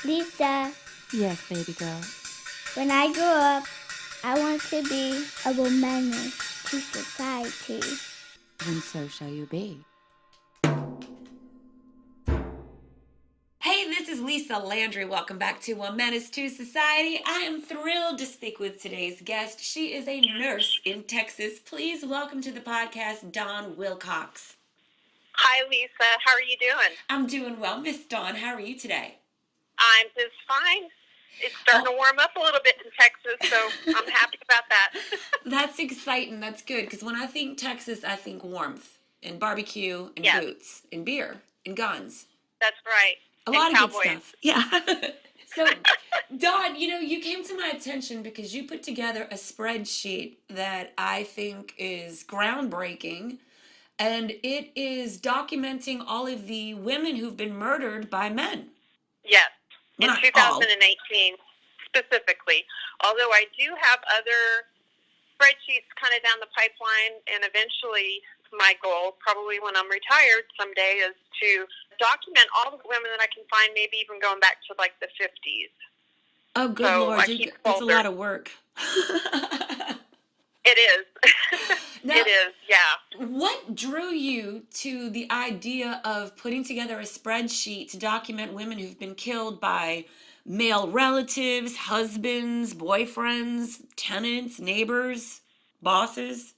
Lisa, Yes, baby girl. when I grow up, I want to be a woman to society. And so shall you be. Hey, this is Lisa Landry. Welcome back to A Menace to Society. I am thrilled to speak with today's guest. She is a nurse in Texas. Please welcome to the podcast, Dawn Wilcox. Hi, Lisa. How are you doing? I'm doing well, Miss Dawn. How are you today? I'm just fine. It's starting to warm up a little bit in Texas, so I'm happy about that. That's exciting. That's good, because when I think Texas, I think warmth and barbecue and Yes. boots and beer and guns. That's right. A And lot of cowboys. good stuff. Yeah. So, Dawn, you came to my attention because you put together a spreadsheet that I think is groundbreaking, and it is documenting all of the women who've been murdered by men. Yes, in Not all. 2018 specifically. Although I do have other spreadsheets kind of down the pipeline, and eventually my goal, probably when I'm retired someday, is to document all the women that I can find, maybe even going back to like the 50s. Oh, good So Lord. I keep That's a folder. lot of work. It is. Now, It is, yeah. what drew you to the idea of putting together a spreadsheet to document women who've been killed by male relatives, husbands, boyfriends, tenants, neighbors, bosses?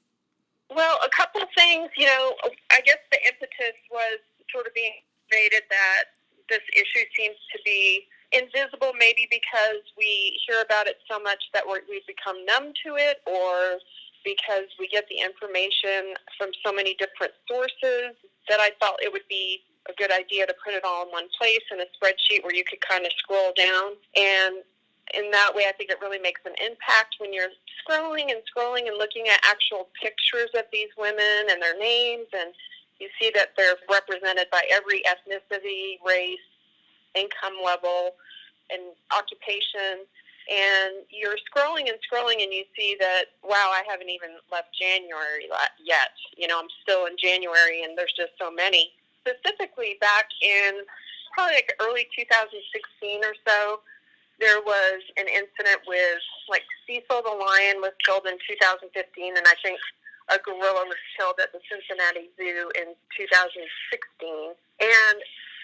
Well, a couple of things, I guess the impetus was sort of being stated that this issue seems to be invisible, maybe because we hear about it so much that we've become numb to it, or because we get the information from so many different sources, that I thought it would be a good idea to put it all in one place in a spreadsheet where you could kind of scroll down. And in that way, I think it really makes an impact when you're scrolling and looking at actual pictures of these women and their names, and you see that they're represented by every ethnicity, race, income level, and occupation. And you're scrolling and you see that, wow, I haven't even left January yet. I'm still in January, and there's just so many. Specifically, back in probably like early 2016 or so, there was an incident with, like, Cecil the lion was killed in 2015, and I think a gorilla was killed at the Cincinnati Zoo in 2016. And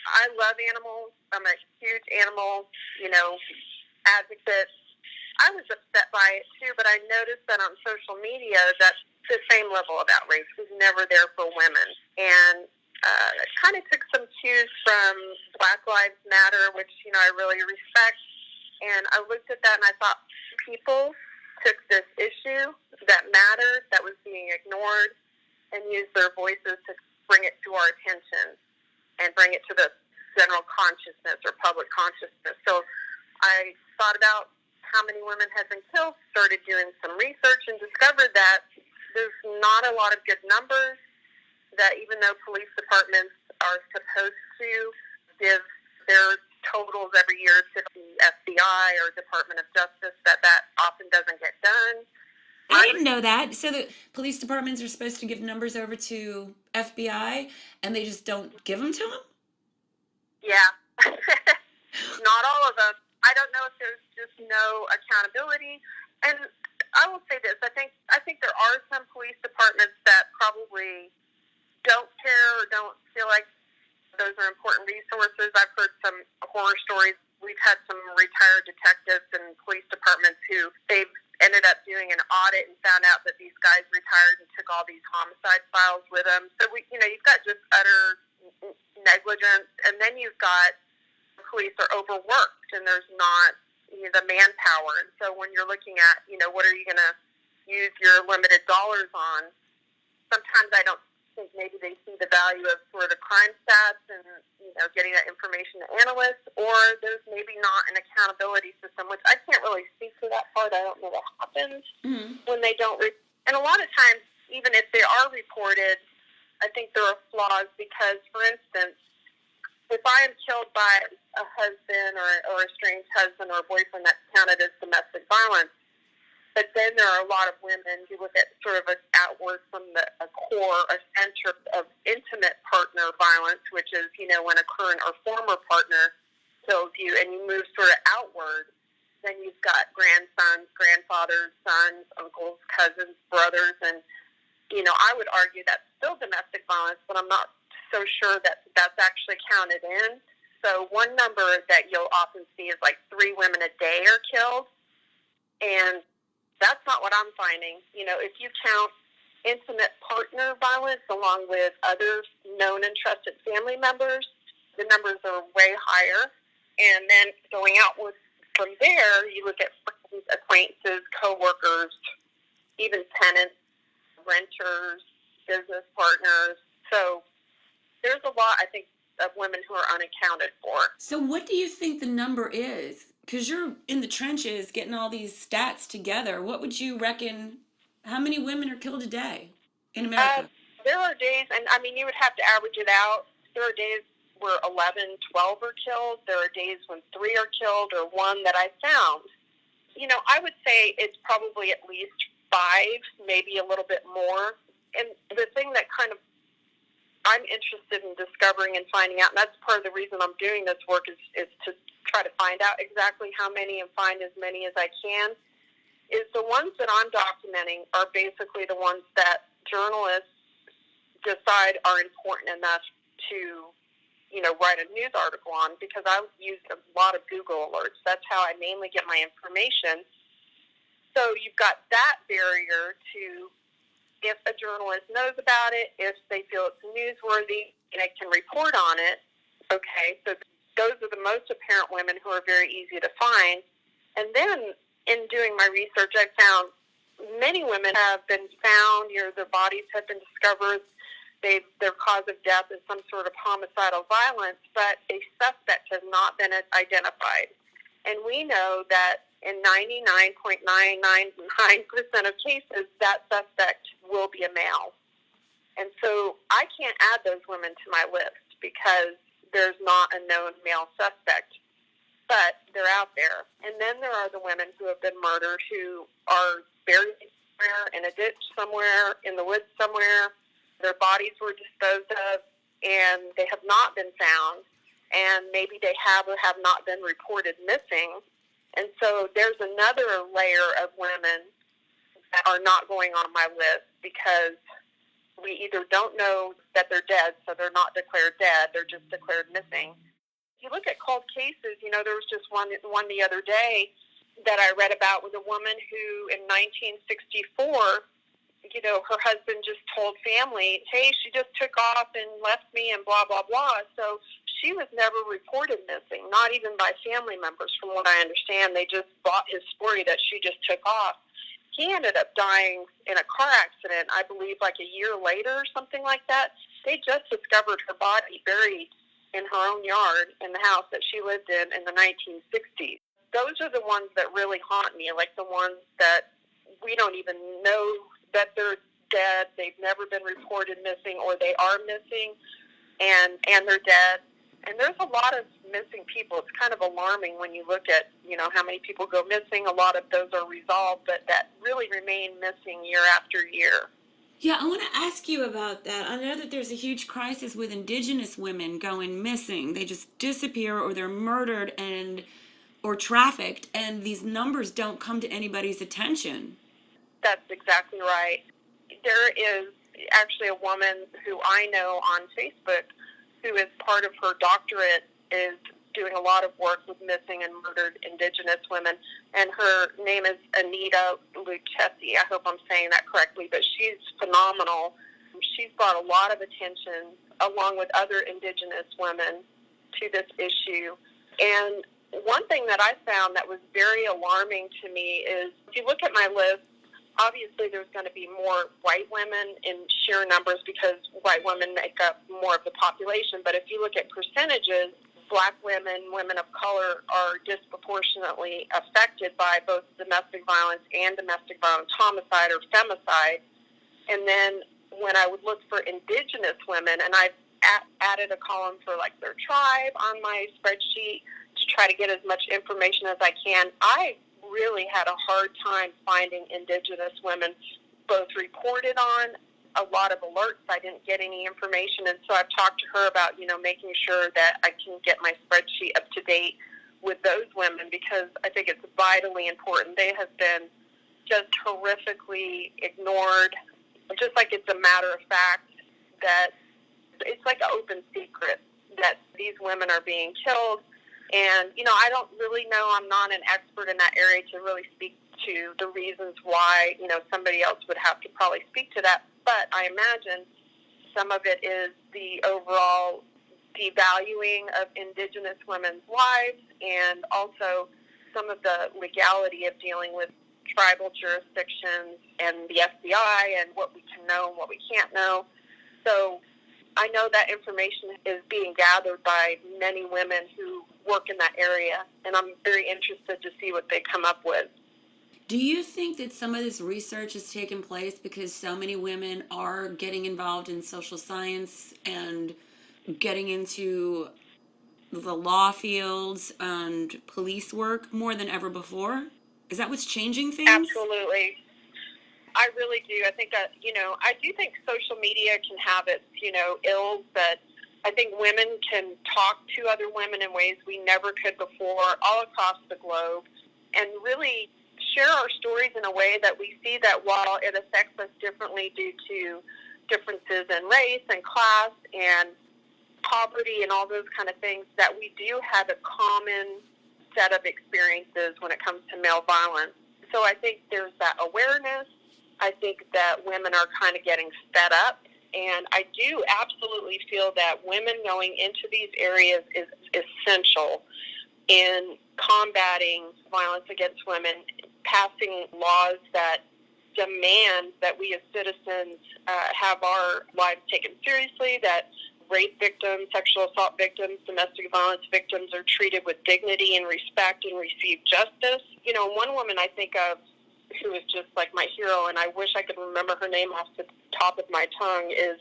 I love animals. I'm a huge animal, advocate. I was upset by it too, but I noticed that on social media that the same level of outrage was never there for women. And I kind of took some cues from Black Lives Matter, which, I really respect. And I looked at that and I thought, people took this issue that mattered, that was being ignored, and used their voices to bring it to our attention and bring it to the general consciousness or public consciousness. So I thought about how many women had been killed, started doing some research, and discovered that there's not a lot of good numbers, that even though police departments are supposed to give their totals every year to the FBI or Department of Justice, that often doesn't get done. I didn't know that. So the police departments are supposed to give numbers over to FBI, and they just don't give them to them? Yeah. Not all of them. I don't know if there's just no accountability. And I will say this, I think there are some police departments that probably don't care or don't feel like those are important resources. I've heard some horror stories. We've had some retired detectives in police departments who they've ended up doing an audit and found out that these guys retired and took all these homicide files with them. So you've got just utter negligence, and then you've got police are overworked and there's not the manpower. And so when you're looking at what are you going to use your limited dollars on, sometimes I don't think maybe they see the value of sort of the crime stats and getting that information to analysts, or there's maybe not an accountability system, which I can't really speak to that part. I don't know what happens when they don't and a lot of times, even if they are reported, I think there are flaws because, for instance, if I am killed by a husband or a estranged husband or a boyfriend, that's counted as domestic violence. But then there are a lot of women who look at sort of outward from a core, a center of intimate partner violence, which is, when a current or former partner kills you, and you move sort of outward, then you've got grandsons, grandfathers, sons, uncles, cousins, brothers, and, I would argue that's still domestic violence, but I'm not so sure that that's actually counted in. So one number that you'll often see is like 3 women a day are killed, and that's not what I'm finding. If you count intimate partner violence along with other known and trusted family members, the numbers are way higher. And then going outward from there, you look at friends, acquaintances, coworkers, even tenants, renters, business partners. So there's a lot, I think, of women who are unaccounted for. So what do you think the number is? Because you're in the trenches getting all these stats together. What would you reckon, how many women are killed a day in America? There are days, and you would have to average it out. There are days where 11, 12 are killed. There are days when 3 are killed, or 1 that I found. I would say it's probably at least 5, maybe a little bit more. And the thing that kind of I'm interested in discovering and finding out, and that's part of the reason I'm doing this work, is to try to find out exactly how many and find as many as I can, is the ones that I'm documenting are basically the ones that journalists decide are important enough to, write a news article on, because I use a lot of Google alerts. That's how I mainly get my information. So you've got that barrier to, if a journalist knows about it, if they feel it's newsworthy and they can report on it, okay, so those are the most apparent women who are very easy to find. And then in doing my research, I found many women have been found, their bodies have been discovered, their cause of death is some sort of homicidal violence, but a suspect has not been identified. And we know that in 99.999% of cases, that suspect will be a male. And so I can't add those women to my list because there's not a known male suspect, but they're out there. And then there are the women who have been murdered who are buried somewhere in a ditch somewhere, in the woods somewhere. Their bodies were disposed of, and they have not been found, and maybe they have or have not been reported missing. And so there's another layer of women that are not going on my list because we either don't know that they're dead, so they're not declared dead, they're just declared missing. If you look at cold cases, there was just one the other day that I read about with a woman who in 1964, her husband just told family, hey, she just took off and left me and blah, blah, blah. So she was never reported missing, not even by family members, from what I understand. They just bought his story that she just took off. He ended up dying in a car accident, I believe, like a year later or something like that. They just discovered her body buried in her own yard in the house that she lived in the 1960s. Those are the ones that really haunt me, like the ones that we don't even know that they're dead, they've never been reported missing, or they are missing, and they're dead. And there's a lot of missing people. It's kind of alarming when you look at, how many people go missing. A lot of those are resolved, but that really remain missing year after year. Yeah, I want to ask you about that. I know that there's a huge crisis with indigenous women going missing. They just disappear, or they're murdered or trafficked, and these numbers don't come to anybody's attention. That's exactly right. There is actually a woman who I know on Facebook who, as part of her doctorate, is doing a lot of work with missing and murdered indigenous women, and her name is Anita Lucchesi. I hope I'm saying that correctly, but she's phenomenal. She's brought a lot of attention, along with other indigenous women, to this issue. And one thing that I found that was very alarming to me is, if you look at my list, obviously there's going to be more white women in sheer numbers because white women make up more of the population. But if you look at percentages, Black women, women of color are disproportionately affected by both domestic violence and domestic violence homicide or femicide. And then when I would look for indigenous women, and I've added a column for like their tribe on my spreadsheet to try to get as much information as I can, I really had a hard time finding indigenous women both reported on a lot of alerts. I didn't get any information, and so I've talked to her about, making sure that I can get my spreadsheet up to date with those women, because I think it's vitally important. They have been just horrifically ignored, just like it's a matter of fact that it's like an open secret that these women are being killed. And, I don't really know. I'm not an expert in that area to really speak to the reasons why, somebody else would have to probably speak to that. But I imagine some of it is the overall devaluing of indigenous women's lives, and also some of the legality of dealing with tribal jurisdictions and the FBI and what we can know and what we can't know. So I know that information is being gathered by many women who work in that area, and I'm very interested to see what they come up with. Do you think that some of this research has taken place because so many women are getting involved in social science and getting into the law fields and police work more than ever before? Is that what's changing things? Absolutely. I really do. I think that, I do think social media can have its, ills, but I think women can talk to other women in ways we never could before all across the globe, and really share our stories in a way that we see that while it affects us differently due to differences in race and class and poverty and all those kind of things, that we do have a common set of experiences when it comes to male violence. So I think there's that awareness. I think that women are kind of getting fed up. And I do absolutely feel that women going into these areas is essential in combating violence against women, passing laws that demand that we as citizens have our lives taken seriously, that rape victims, sexual assault victims, domestic violence victims are treated with dignity and respect and receive justice. One woman I think of who is just like my hero, and I wish I could remember her name off the top of my tongue, is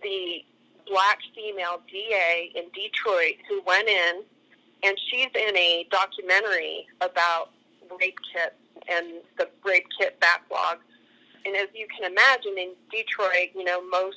the black female DA in Detroit who went in, and she's in a documentary about rape kits and the rape kit backlog. And as you can imagine, in Detroit, most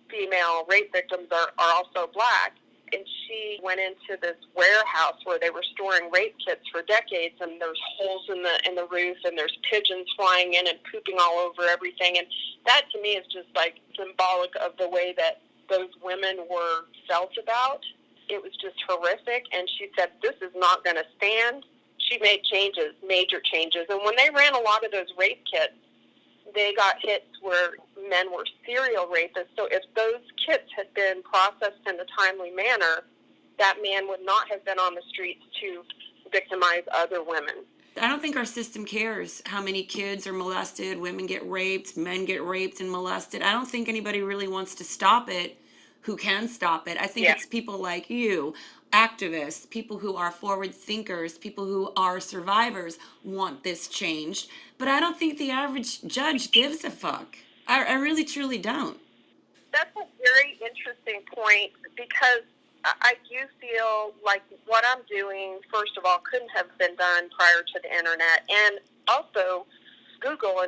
female rape victims are also black. And she went into this warehouse where they were storing rape kits for decades, and there's holes in the roof, and there's pigeons flying in and pooping all over everything. And that to me is just like symbolic of the way that those women were felt about. It was just horrific. And she said, this is not going to stand. She made changes, major changes. And when they ran a lot of those rape kits, they got hits where men were serial rapists. So if those kits had been processed in a timely manner, that man would not have been on the streets to victimize other women. I don't think our system cares how many kids are molested, women get raped, men get raped and molested. I don't think anybody really wants to stop it who can stop it. I think it's people like you, activists, people who are forward thinkers, people who are survivors want this changed. But I don't think the average judge gives a fuck. I really, truly don't. That's a very interesting point, because I do feel like what I'm doing, first of all, couldn't have been done prior to the internet. And also Google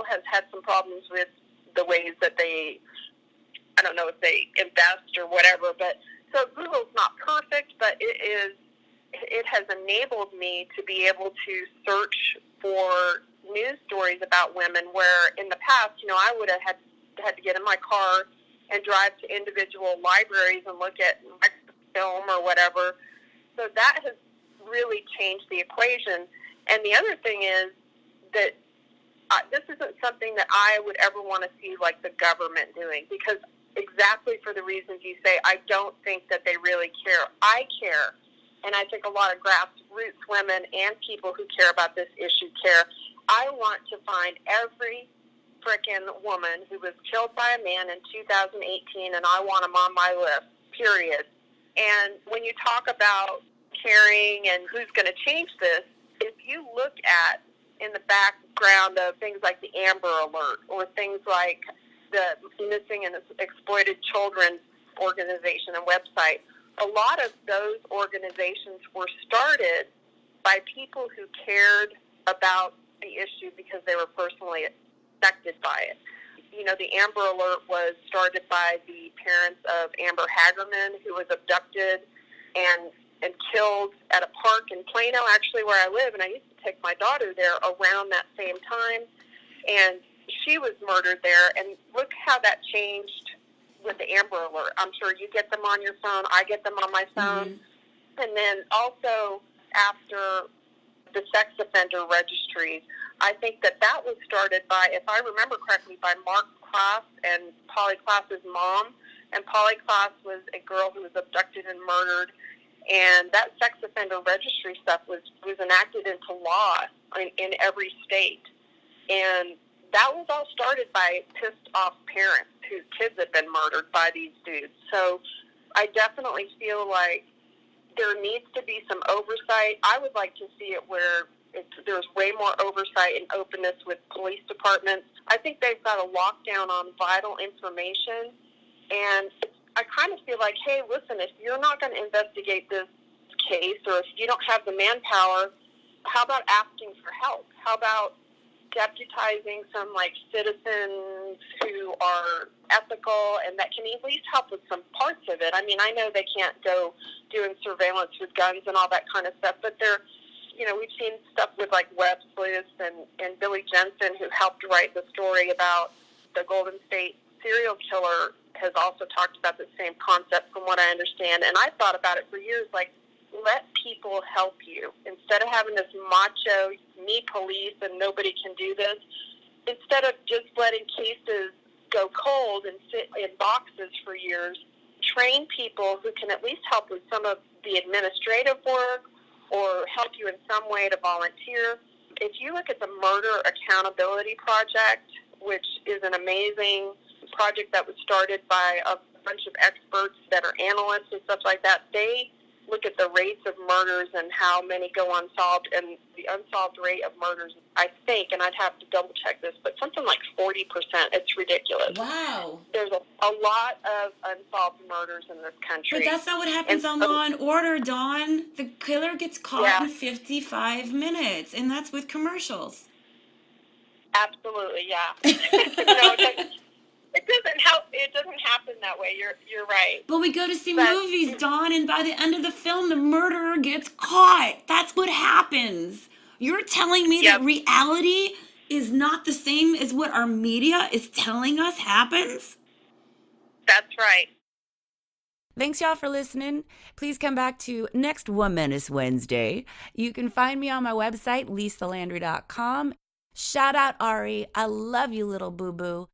has had some problems with the ways that they, I don't know if they invest or whatever, but so Google's not perfect, but it has enabled me to be able to search for news stories about women, where in the past, I would have had to get in my car and drive to individual libraries and look at film or whatever. So that has really changed the equation. And the other thing is that this isn't something that I would ever want to see like the government doing, because exactly for the reasons you say, I don't think that they really care. I care. And I think a lot of grassroots women and people who care about this issue care. I want to find every frickin' woman who was killed by a man in 2018, and I want them on my list, period. And when you talk about caring and who's going to change this, if you look at in the background of things like the Amber Alert or things like the Missing and Exploited Children organization and website, a lot of those organizations were started by people who cared about the issue because they were personally affected by it. the Amber Alert was started by the parents of Amber Hagerman, who was abducted and killed at a park in Plano, actually where I live, and I used to take my daughter there around that same time, and she was murdered there, and look how that changed with the Amber Alert. I'm sure you get them on your phone, I get them on my phone, and then also after the sex offender registries, I think that was started by, if I remember correctly, by Mark Klaas and Polly Klaas's mom, and Polly Klaas was a girl who was abducted and murdered, and that sex offender registry stuff was enacted into law in every state. And that was all started by pissed off parents whose kids had been murdered by these dudes. So I definitely feel like there needs to be some oversight. I would like to see it where there's way more oversight and openness with police departments. I think they've got a lockdown on vital information, and I kind of feel like, hey, listen, if you're not going to investigate this case, or if you don't have the manpower, how about asking for help? How about deputizing some citizens who are ethical and that can at least help with some parts of it? I mean, I know they can't go doing surveillance with guns and all that kind of stuff, but they're, we've seen stuff with Webb Sleuth and Billy Jensen, who helped write the story about the Golden State serial killer, has also talked about the same concept from what I understand. And I've thought about it for years, let people help you. Instead of having this macho, me police and nobody can do this, instead of just letting cases go cold and sit in boxes for years, train people who can at least help with some of the administrative work or help you in some way to volunteer. If you look at the Murder Accountability Project, which is an amazing project that was started by a bunch of experts that are analysts and stuff like that, they look at the rates of murders and how many go unsolved, and the unsolved rate of murders, I think, and I'd have to double check this, but something like 40%. It's ridiculous. Wow. There's a lot of unsolved murders in this country. But that's not what happens on Law and Order, Dawn. The killer gets caught in 55 minutes, and that's with commercials. Absolutely, yeah. It doesn't happen that way. You're right. But we go to see movies, Dawn, and by the end of the film, the murderer gets caught. That's what happens. You're telling me that reality is not the same as what our media is telling us happens? That's right. Thanks, y'all, for listening. Please come back to next Womanist Wednesday. You can find me on my website, lisalandry.com. Shout out, Ari. I love you, little boo-boo.